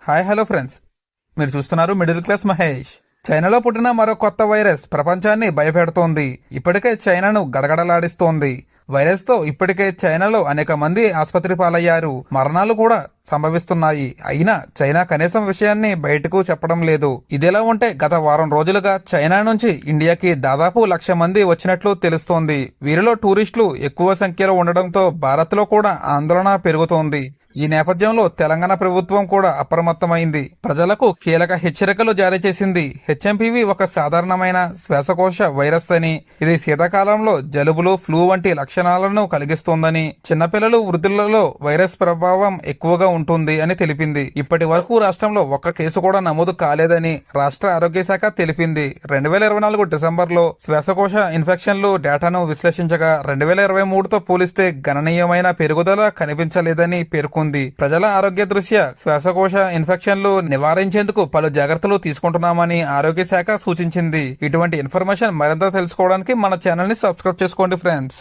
Hi hello friends, మీరు చూస్తున్నారు middle class Mahesh. చైనాలో పుట్టిన మరో కొత్త వైరస్ ప్రపంచాన్ని భయపెడుతోంది. ఇప్పటికే చైనాను గడగడలాడిస్తోంది. వైరస్ తో ఇప్పటికే చైనాలో అనేక మంది ఆసుపత్రి పాలయ్యారు. మరణాలు కూడా సంభవిస్తున్నాయి. అయినా చైనా కనీసం విషయాన్ని బయటకు చెప్పడం లేదు. ఇదిలా ఉంటే గత వారం రోజులుగా చైనా నుంచి ఇండియాకి దాదాపు 1,00,000 మంది వచ్చినట్లు తెలుస్తోంది. వీరిలో టూరిస్టులు ఎక్కువ సంఖ్యలో ఉండడంతో భారత్ లో కూడా ఆందోళన పెరుగుతోంది. ఈ నేపథ్యంలో తెలంగాణ ప్రభుత్వం కూడా అప్రమత్తమైంది. ప్రజలకు కీలక హెచ్చరికలు జారీ చేసింది. హెచ్ఎంపివి ఒక సాధారణమైన శ్వాసకోశ వైరస్ అని, ఇది శీతాకాలంలో జలుబులు, ఫ్లూ వంటి లక్షణాలను కలిగిస్తోందని, చిన్నపిల్లలు, వృద్ధులలో వైరస్ ప్రభావం ఎక్కువగా ఉంటుంది అని తెలిపింది. ఇప్పటి వరకు రాష్ట్రంలో ఒక్క కేసు కూడా నమోదు కాలేదని రాష్ట్ర ఆరోగ్య శాఖ తెలిపింది. 2024 డిసెంబర్లో శ్వాసకోశ ఇన్ఫెక్షన్లు డేటాను విశ్లేషించగా 2023తో పోలిస్తే గణనీయమైన పెరుగుదల కనిపించలేదని పేర్కొంది. ప్రజల ఆరోగ్య దృష్ట్యా శ్వాసకోశ ఇన్ఫెక్షన్లు నివారించేందుకు పలు జాగ్రత్తలు తీసుకుంటున్నామని ఆరోగ్య శాఖ సూచించింది. ఇటువంటి ఇన్ఫర్మేషన్ మరింత తెలుసుకోవడానికి మన ఛానల్ ని సబ్స్క్రైబ్ చేసుకోండి ఫ్రెండ్స్.